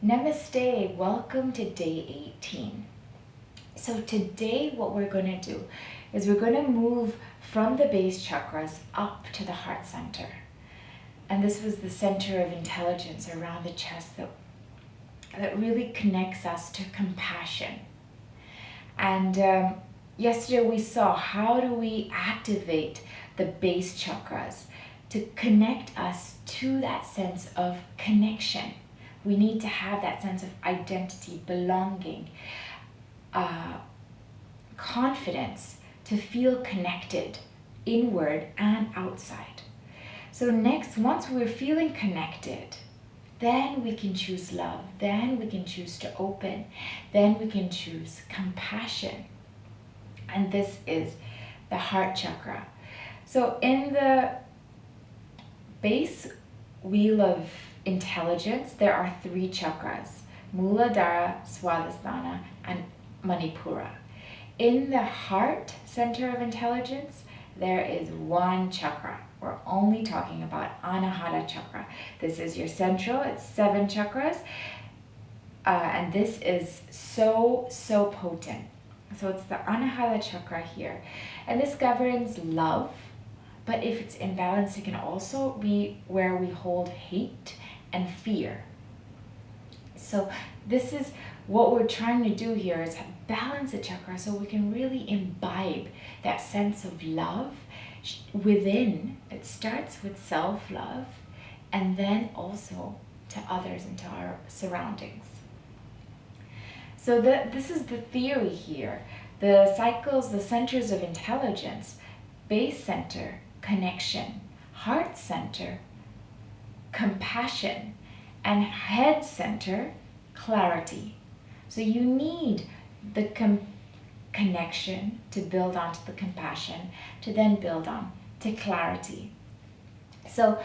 Namaste, welcome to day 18. So today what we're going to do is we're going to move from the base chakras up to the heart center. And this was the center of intelligence around the chest that really connects us to compassion. And yesterday we saw how do we activate the base chakras to connect us to that sense of connection. We need to have that sense of identity, belonging, confidence to feel connected inward and outside. So next, once we're feeling connected, then we can choose love, then we can choose to open, then we can choose compassion. And this is the heart chakra. So in the base wheel of intelligence, there are 3 chakras: Muladhara, Swadhisthana, and Manipura. In the heart center of intelligence, there is 1 chakra. We're only talking about Anahata chakra. This is your central, it's 7 chakras. And this is so potent. So it's the Anahata chakra here. And this governs love. But if it's imbalanced, it can also be where we hold hate and fear. So this is what we're trying to do here, is balance the chakra so we can really imbibe that sense of love within. It starts with self-love and then also to others and to our surroundings. So this is the theory here. The cycles, the centers of intelligence: base center, connection; heart center, compassion; and head center, clarity. So you need the connection to build onto the compassion, to then build on to clarity. So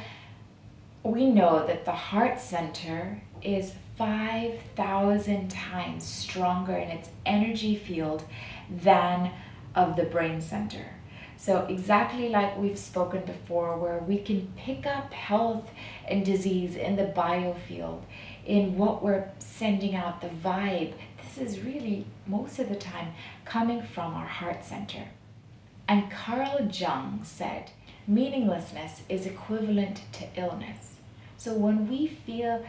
we know that the heart center is 5,000 times stronger in its energy field than of the brain center. So exactly like we've spoken before, where we can pick up health and disease in the biofield, in what we're sending out, the vibe, this is really most of the time coming from our heart center. And Carl Jung said, meaninglessness is equivalent to illness. So when we feel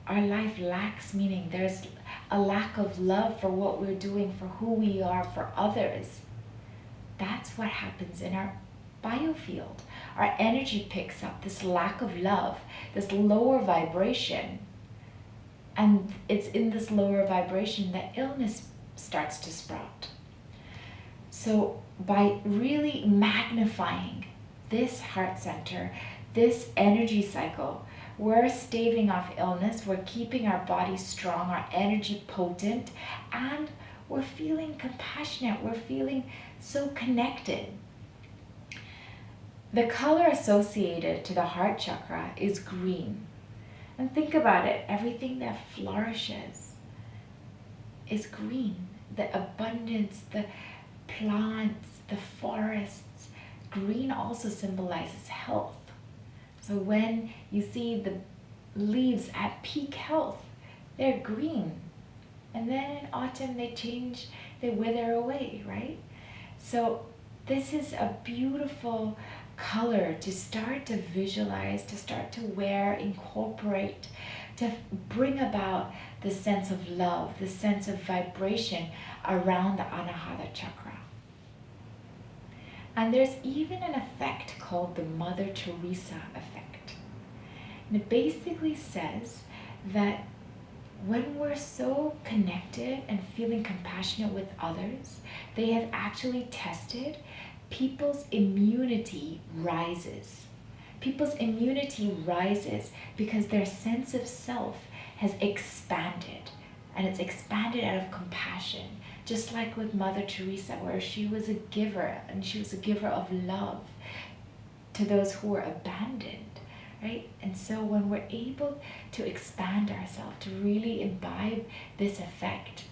our life lacks meaning, there's a lack of love for what we're doing, for who we are, for others, that's what happens in our biofield. Our energy picks up this lack of love, this lower vibration. And it's in this lower vibration that illness starts to sprout. So by really magnifying this heart center, this energy cycle, we're staving off illness, we're keeping our body strong, our energy potent, and we're feeling compassionate, we're feeling so connected. The color associated to the heart chakra is green. And think about it, everything that flourishes is green. The abundance, the plants, the forests. Green also symbolizes health. So when you see the leaves at peak health, they're green. And then in autumn they change, they wither away, right? So this is a beautiful color to start to visualize, to start to wear, incorporate, to bring about the sense of love, the sense of vibration around the Anahata chakra. And there's even an effect called the Mother Teresa effect. And it basically says that when we're so connected and feeling compassionate with others, they have actually tested people's immunity rises. People's immunity rises because their sense of self has expanded, and it's expanded out of compassion, just like with Mother Teresa, where she was a giver, and she was a giver of love to those who were abandoned, right? And so when we're able to expand ourselves, to really imbibe this effect,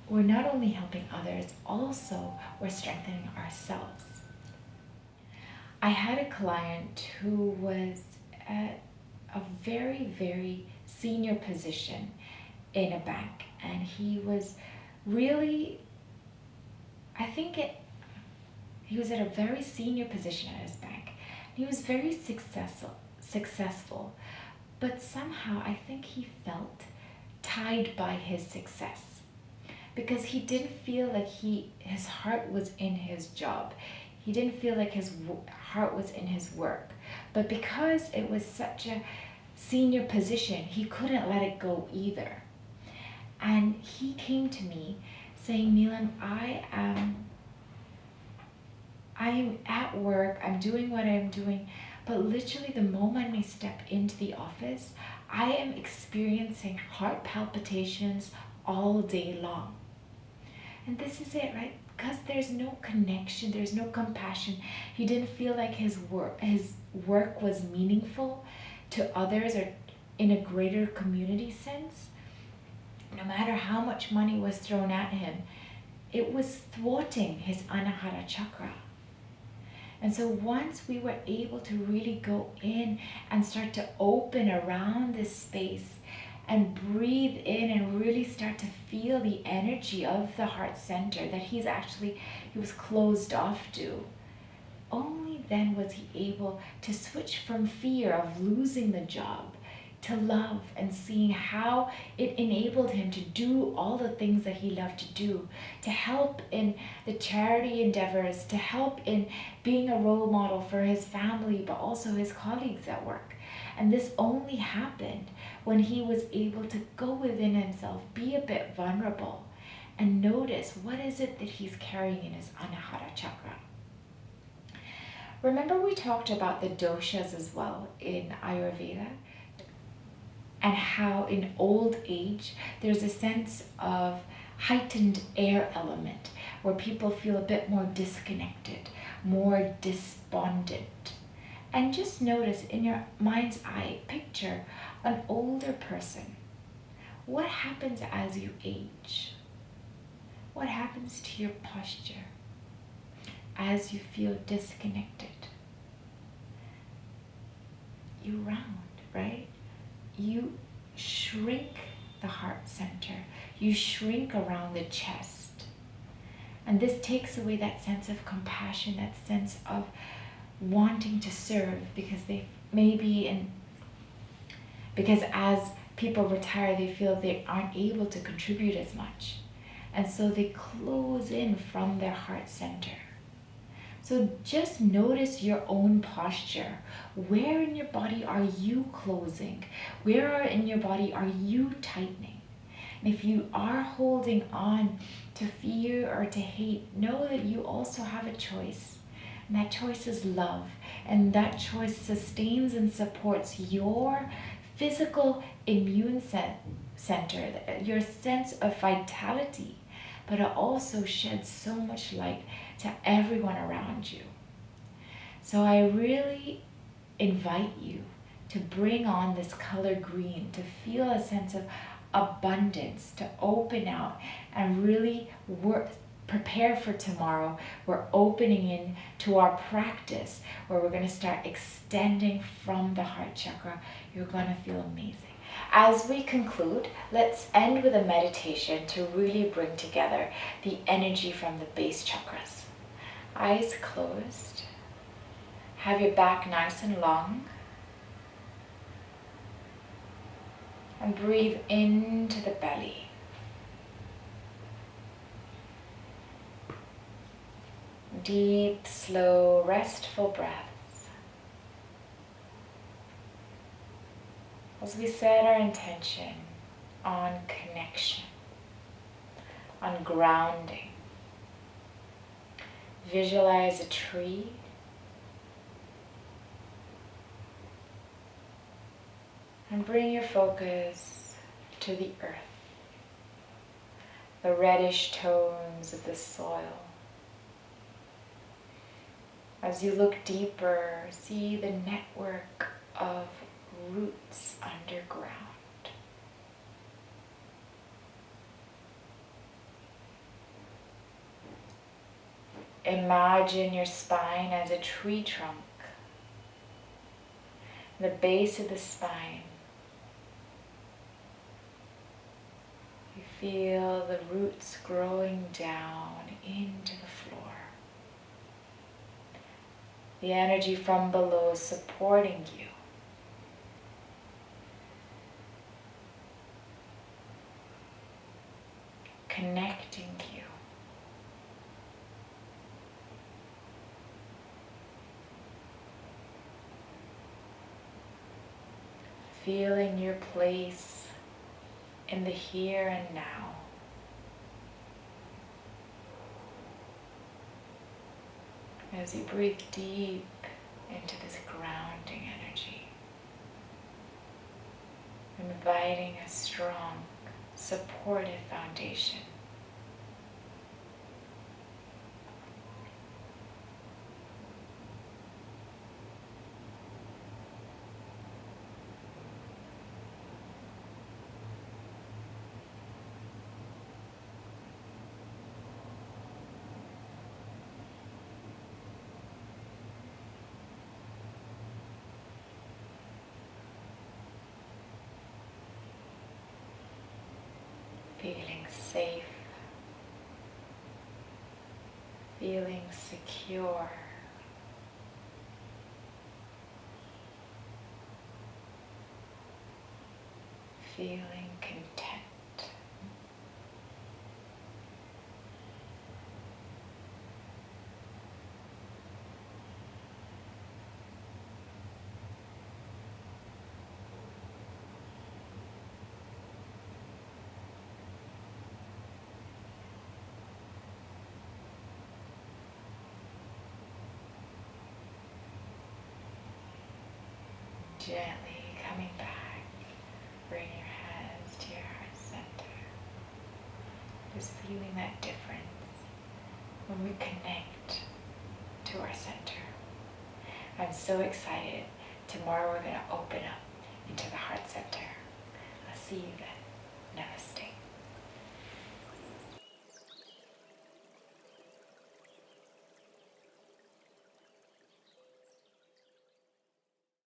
we're not only helping others, also we're strengthening ourselves. I had a client who was at a very, very senior position in a bank, and he was really, he was at a very senior position at his bank. He was very successful, but somehow I think he felt tied by his success, because he didn't feel like his heart was in his job. He didn't feel like his heart was in his work. But because it was such a senior position, he couldn't let it go either. And he came to me saying, Neelam, I am at work, I'm doing what I'm doing, but literally the moment I step into the office, I am experiencing heart palpitations all day long. And this is it, right? Because there's no connection, there's no compassion. He didn't feel like his work was meaningful to others or in a greater community sense. No matter how much money was thrown at him, it was thwarting his Anahata chakra. And so once we were able to really go in and start to open around this space and breathe in and really start to feel the energy of the heart center that he was closed off to, only then was he able to switch from fear of losing the job to love and seeing how it enabled him to do all the things that he loved to do, to help in the charity endeavors, to help in being a role model for his family, but also his colleagues at work. And this only happened when he was able to go within himself, be a bit vulnerable, and notice what is it that he's carrying in his Anahata chakra. Remember we talked about the doshas as well in Ayurveda, and how in old age there's a sense of heightened air element where people feel a bit more disconnected, more despondent. And just notice in your mind's eye, picture an older person. What happens as you age? What happens to your posture as you feel disconnected? You round, right? You shrink the heart center. You shrink around the chest. And this takes away that sense of compassion, that sense of wanting to serve, because because as people retire, they feel they aren't able to contribute as much. And so they close in from their heart center. So just notice your own posture. Where in your body are you closing? Where in your body are you tightening? And if you are holding on to fear or to hate, know that you also have a choice. And that choice is love. And that choice sustains and supports your physical immune center, your sense of vitality. But it also sheds so much light to everyone around you. So I really invite you to bring on this color green, to feel a sense of abundance, to open out and really prepare for tomorrow. We're opening in to our practice where we're going to start extending from the heart chakra. You're going to feel amazing. As we conclude, let's end with a meditation to really bring together the energy from the base chakras. Eyes closed. Have your back nice and long. And breathe into the belly. Deep, slow, restful breaths. As we set our intention on connection, on grounding, visualize a tree. And bring your focus to the earth, the reddish tones of the soil. As you look deeper, see the network of roots underground. Imagine your spine as a tree trunk. The base of the spine Feel the roots growing down into the floor. The energy from below supporting you. Connecting you. Feeling your place in the here and now. As you breathe deep into this grounding energy, inviting a strong, supportive foundation. Feeling safe, feeling secure, feeling content. Gently coming back, bring your hands to your heart center. Just feeling that difference when we connect to our center. I'm so excited. Tomorrow we're going to open up into the heart center. I'll see you then.